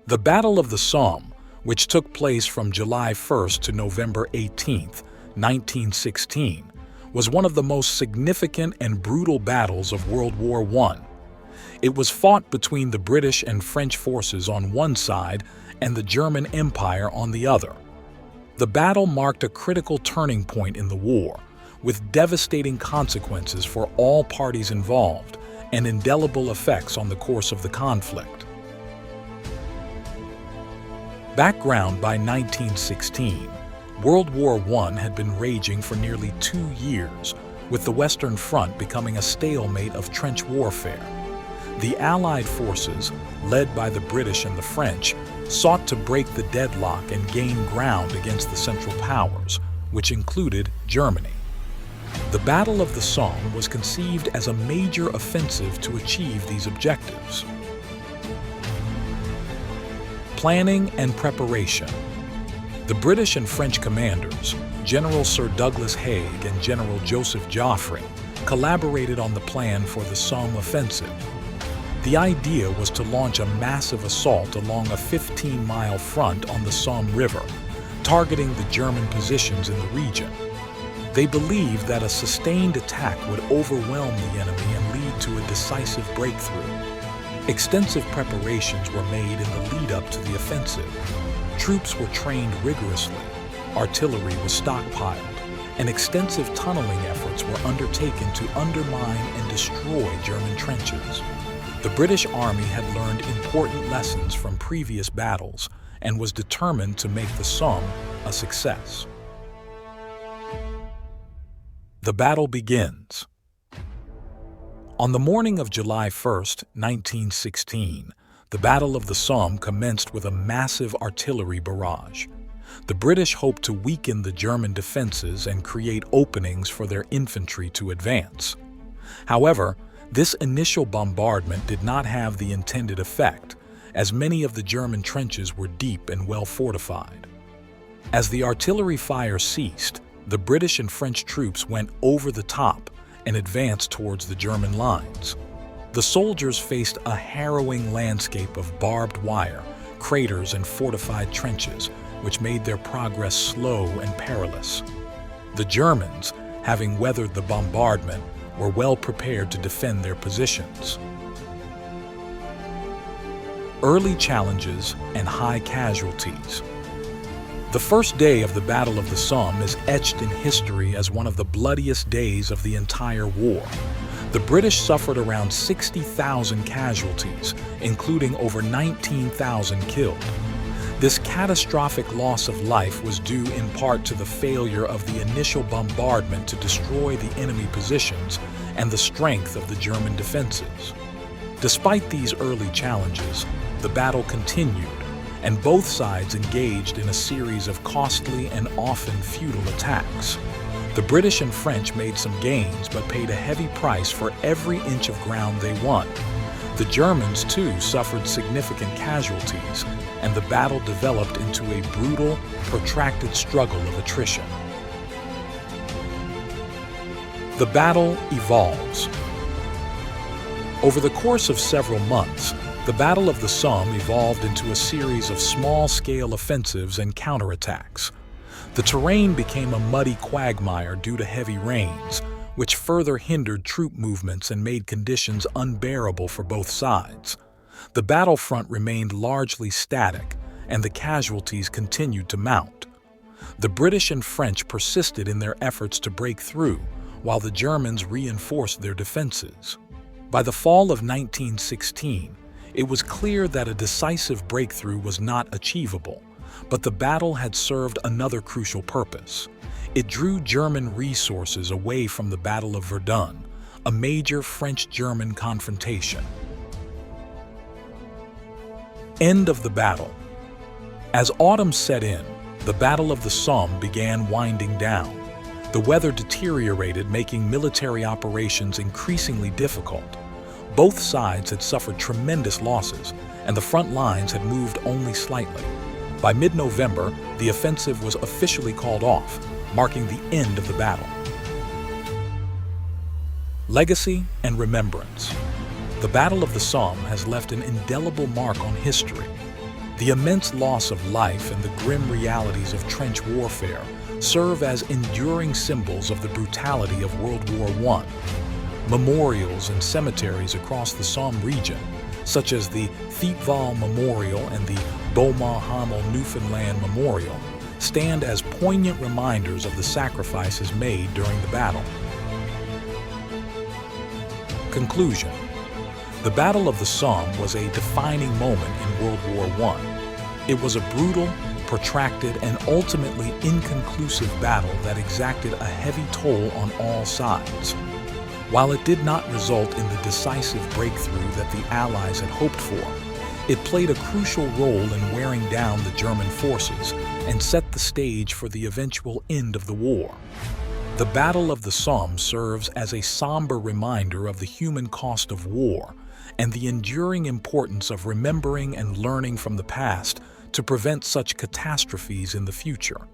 The Battle of the Somme, which took place from July 1st to November 18th, 1916, was one of the most significant and brutal battles of World War I. It was fought between the British and French forces on one side and the German Empire on the other. The battle marked a critical turning point in the war, with devastating consequences for all parties involved and indelible effects on the course of the conflict. Background: by 1916, World War I had been raging for nearly 2 years, with the Western Front becoming a stalemate of trench warfare. The Allied forces, led by the British and the French, sought to break the deadlock and gain ground against the Central Powers, which included Germany. The Battle of the Somme was conceived as a major offensive to achieve these objectives. Planning and preparation. The British and French commanders, General Sir Douglas Haig and General Joseph Joffre, collaborated on the plan for the Somme offensive. The idea was to launch a massive assault along a 15-mile front on the Somme River, targeting the German positions in the region. They believed that a sustained attack would overwhelm the enemy and lead to a decisive breakthrough. Extensive preparations were made in the lead-up to the offensive. Troops were trained rigorously, artillery was stockpiled, and extensive tunneling efforts were undertaken to undermine and destroy German trenches. The British Army had learned important lessons from previous battles and was determined to make the Somme a success. The battle begins. On the morning of July 1st, 1916, the Battle of the Somme commenced with a massive artillery barrage. The British hoped to weaken the German defenses and create openings for their infantry to advance. However, this initial bombardment did not have the intended effect, as many of the German trenches were deep and well fortified. As the artillery fire ceased, the British and French troops went over the top and advanced towards the German lines. The soldiers faced a harrowing landscape of barbed wire, craters, and fortified trenches, which made their progress slow and perilous. The Germans, having weathered the bombardment, were well prepared to defend their positions. Early challenges and high casualties. The first day of the Battle of the Somme is etched in history as one of the bloodiest days of the entire war. The British suffered around 60,000 casualties, including over 19,000 killed. This catastrophic loss of life was due in part to the failure of the initial bombardment to destroy the enemy positions and the strength of the German defenses. Despite these early challenges, the battle continued, and both sides engaged in a series of costly and often futile attacks. The British and French made some gains but paid a heavy price for every inch of ground they won. The Germans, too, suffered significant casualties, and the battle developed into a brutal, protracted struggle of attrition. The battle evolves. Over the course of several months, the Battle of the Somme evolved into a series of small-scale offensives and counterattacks. The terrain became a muddy quagmire due to heavy rains, which further hindered troop movements and made conditions unbearable for both sides. The battlefront remained largely static, and the casualties continued to mount. The British and French persisted in their efforts to break through, while the Germans reinforced their defenses. By the fall of 1916, it was clear that a decisive breakthrough was not achievable, but the battle had served another crucial purpose. It drew German resources away from the Battle of Verdun, a major French-German confrontation. End of the battle. As autumn set in, the Battle of the Somme began winding down. The weather deteriorated, making military operations increasingly difficult. Both sides had suffered tremendous losses, and the front lines had moved only slightly. By mid-November, the offensive was officially called off, marking the end of the battle. Legacy and remembrance. The Battle of the Somme has left an indelible mark on history. The immense loss of life and the grim realities of trench warfare serve as enduring symbols of the brutality of World War I. Memorials and cemeteries across the Somme region, such as the Thiepval Memorial and the Beaumont-Hamel Newfoundland Memorial, stand as poignant reminders of the sacrifices made during the battle. Conclusion. The Battle of the Somme was a defining moment in World War I. It was a brutal, protracted, and ultimately inconclusive battle that exacted a heavy toll on all sides. While it did not result in the decisive breakthrough that the Allies had hoped for, it played a crucial role in wearing down the German forces and set the stage for the eventual end of the war. The Battle of the Somme serves as a somber reminder of the human cost of war and the enduring importance of remembering and learning from the past to prevent such catastrophes in the future.